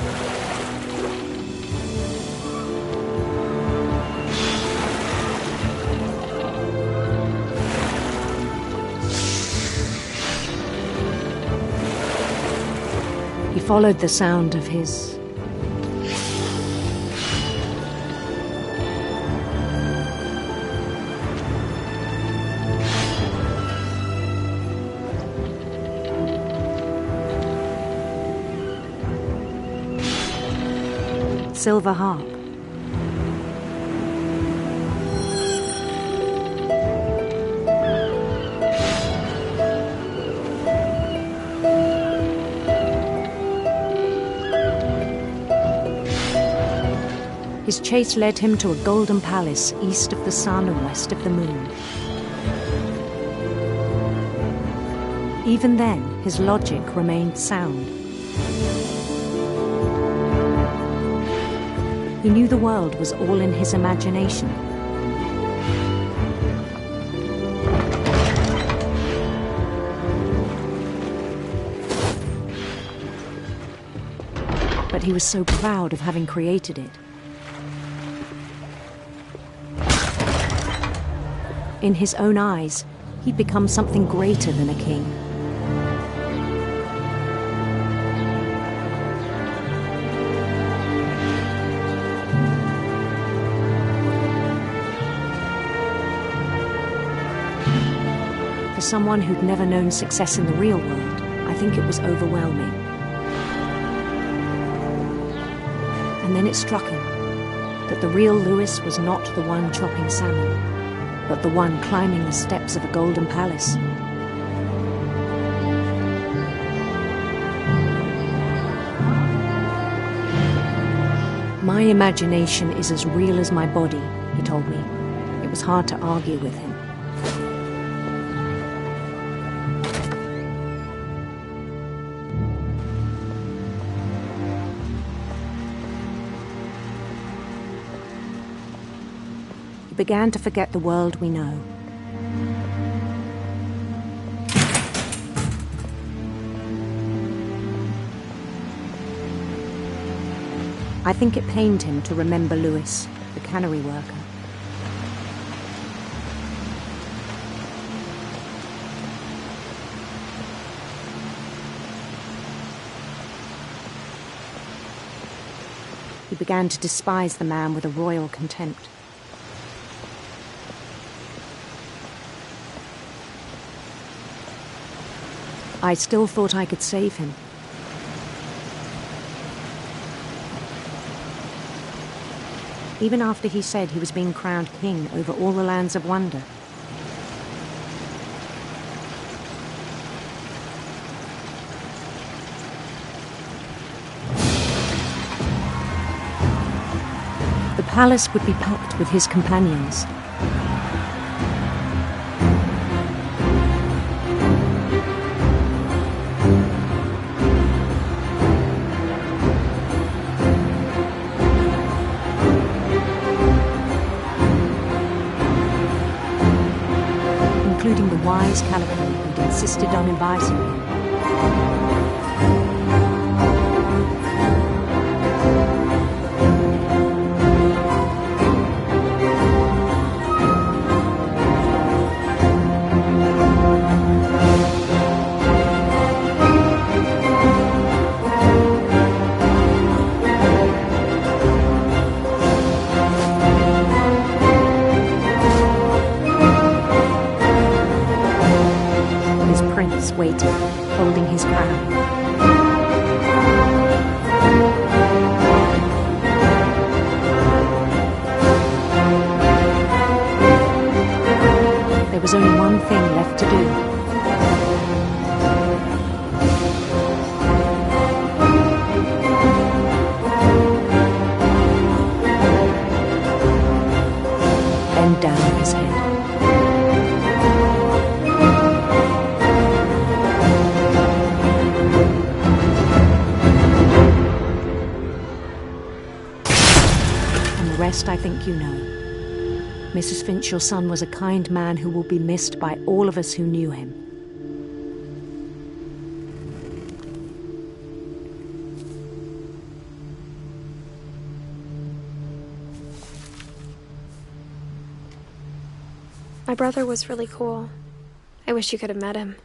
He followed the sound of his silver harp. His chase led him to a golden palace east of the sun and west of the moon. Even then, his logic remained sound. He knew the world was all in his imagination. But he was so proud of having created it. In his own eyes, he'd become something greater than a king. For someone who'd never known success in the real world, I think it was overwhelming. And then it struck him that the real Lewis was not the one chopping salmon, but the one climbing the steps of a golden palace. My imagination is as real as my body, he told me. It was hard to argue with him. Began to forget the world we know. I think it pained him to remember Lewis, the cannery worker. He began to despise the man with a royal contempt. I still thought I could save him. Even after he said he was being crowned king over all the lands of wonder. The palace would be packed with his companions. Including the wise Calico who'd insisted on advising him. Waiting, holding his crown. There was only one thing left to do. Bend down his head. I think you know. Mrs. Finch, your son was a kind man who will be missed by all of us who knew him. My brother was really cool. I wish you could have met him.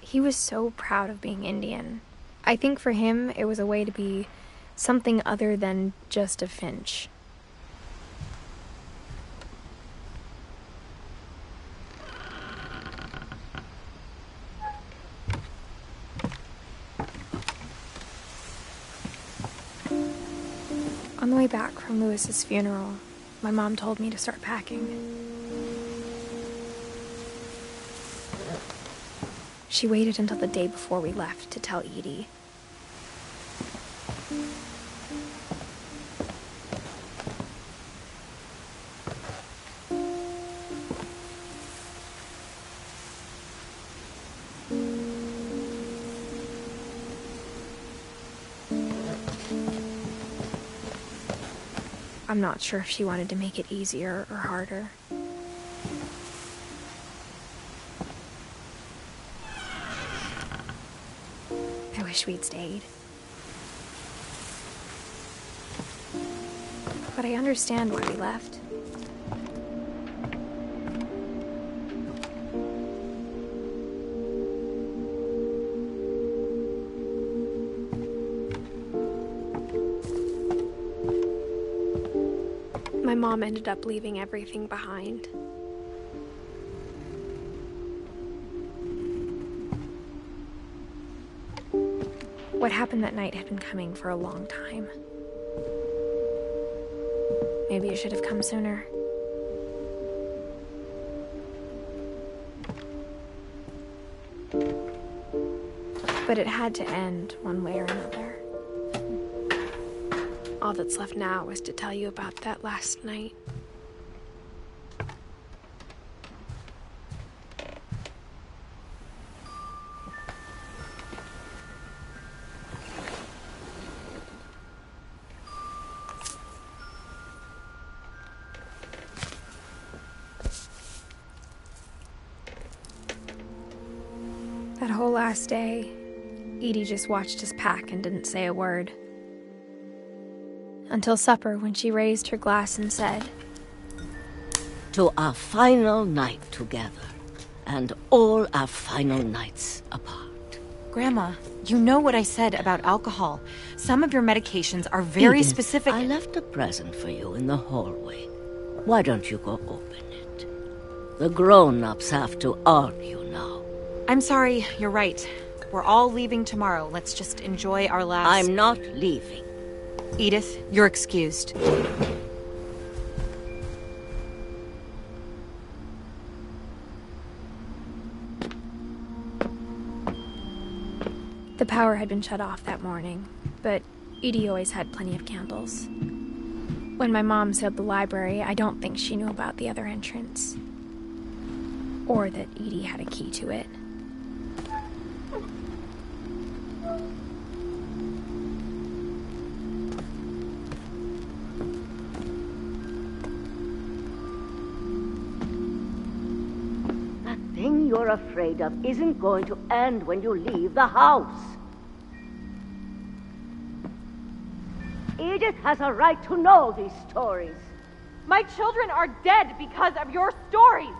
He was so proud of being Indian. I think for him, it was a way to be something other than just a Finch. On the way back from Lewis's funeral, my mom told me to start packing. She waited until the day before we left to tell Edie. I'm not sure if she wanted to make it easier or harder. I wish we'd stayed. But I understand why we left. My mom ended up leaving everything behind. What happened that night had been coming for a long time. Maybe it should have come sooner. But it had to end one way or another. All that's left now is to tell you about that last night. That whole last day, Edie just watched us pack and didn't say a word. Until supper, when she raised her glass and said, "To our final night together, and all our final nights apart." Grandma, you know what I said about alcohol. Some of your medications are very Edith, specific. I left a present for you in the hallway. Why don't you go open it? The grown-ups have to argue now. I'm sorry, you're right. We're all leaving tomorrow. Let's just enjoy our last... I'm not leaving. Edith, you're excused. The power had been shut off that morning, but Edie always had plenty of candles. When my mom sailed the library, I don't think she knew about the other entrance. Or that Edie had a key to it. Thing you're afraid of isn't going to end when you leave the house. Edith has a right to know these stories. My children are dead because of your stories.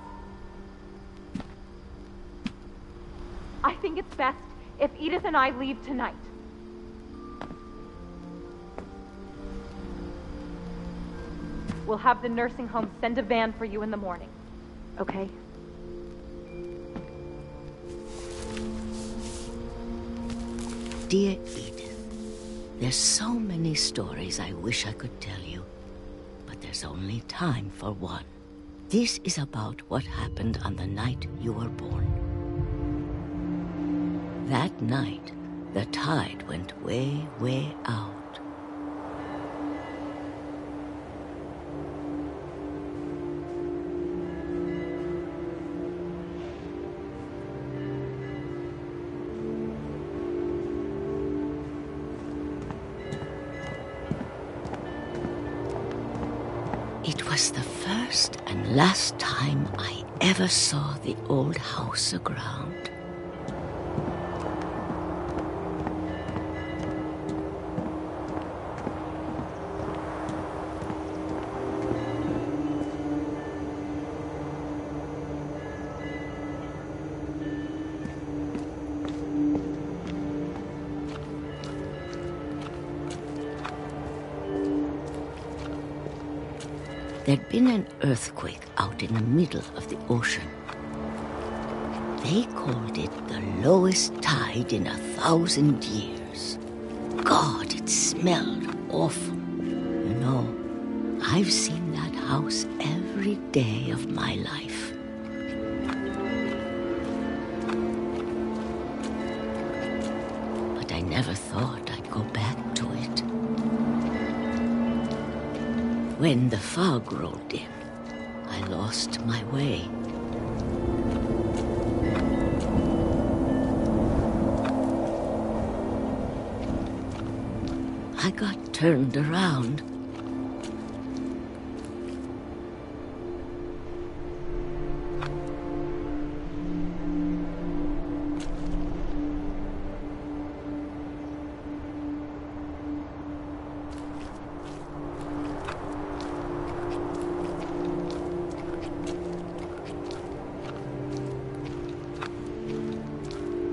I think it's best if Edith and I leave tonight. We'll have the nursing home send a van for you in the morning, okay? Dear Edith, there's so many stories I wish I could tell you, but there's only time for one. This is about what happened on the night you were born. That night, the tide went way, way out. It was the first and last time I ever saw the old house aground. There'd been an earthquake out in the middle of the ocean. They called it the lowest tide in 1,000 years. God, it smelled awful. You know I've seen that house every day of my life. But I never thought I'd go back to it. When the fog rolled in, I lost my way. I got turned around.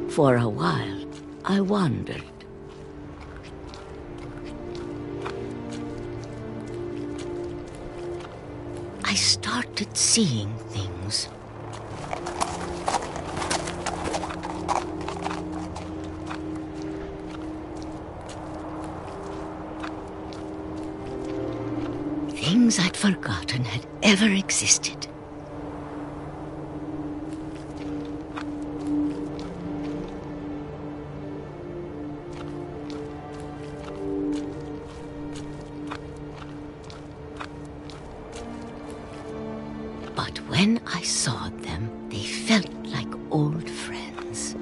For a while, I wandered. I started seeing things. Things I'd forgotten had ever existed. But when I saw them, they felt like old friends.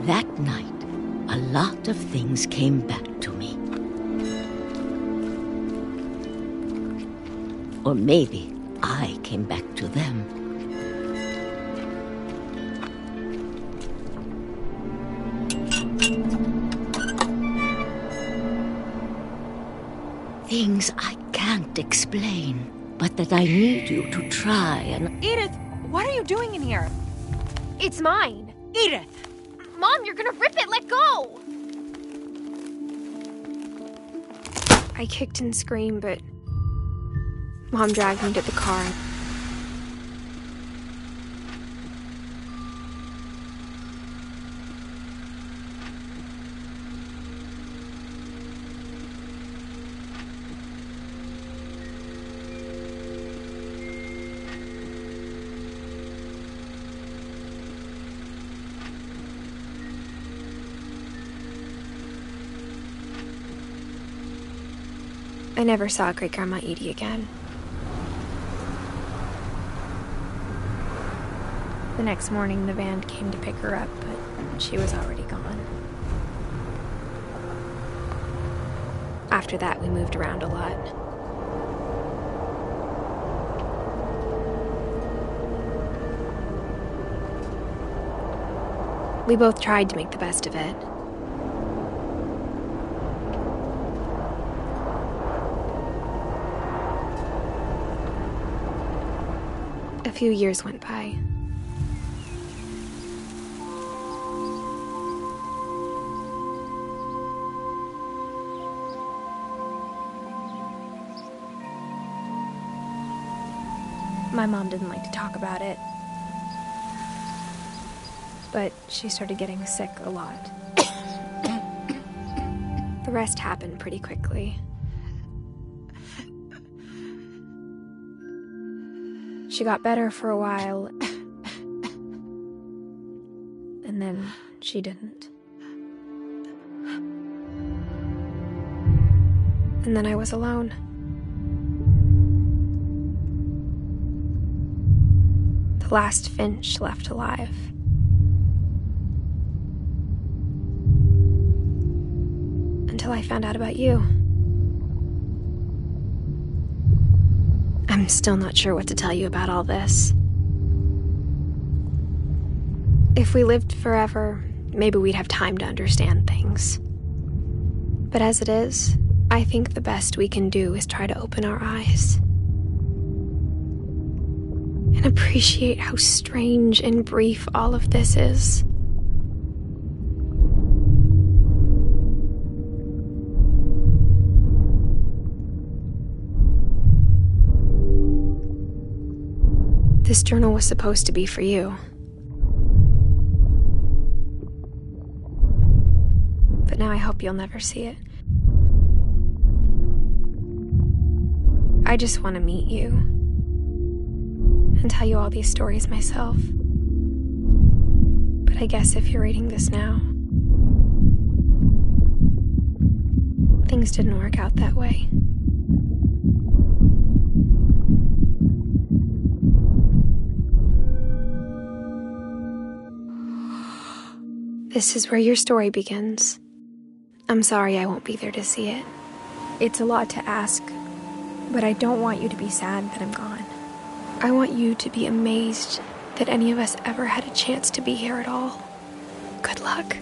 That night, a lot of things came back to me. Or maybe I came back to them. Things I can't explain. But that I need you to try and... Edith, what are you doing in here? It's mine. Edith! Mom, you're gonna rip it! Let go! I kicked and screamed, but Mom dragged me to the car. I never saw Great-Grandma Edie again. The next morning, the van came to pick her up, but she was already gone. After that, we moved around a lot. We both tried to make the best of it. A few years went by. My mom didn't like to talk about it, but she started getting sick a lot. The rest happened pretty quickly. She got better for a while, and then she didn't. And then I was alone. The last Finch left alive. Until I found out about you. I'm still not sure what to tell you about all this. If we lived forever, maybe we'd have time to understand things. But as it is, I think the best we can do is try to open our eyes. And appreciate how strange and brief all of this is. This journal was supposed to be for you. But now I hope you'll never see it. I just want to meet you and tell you all these stories myself. But I guess if you're reading this now, things didn't work out that way. This is where your story begins. I'm sorry I won't be there to see it. It's a lot to ask, but I don't want you to be sad that I'm gone. I want you to be amazed that any of us ever had a chance to be here at all. Good luck.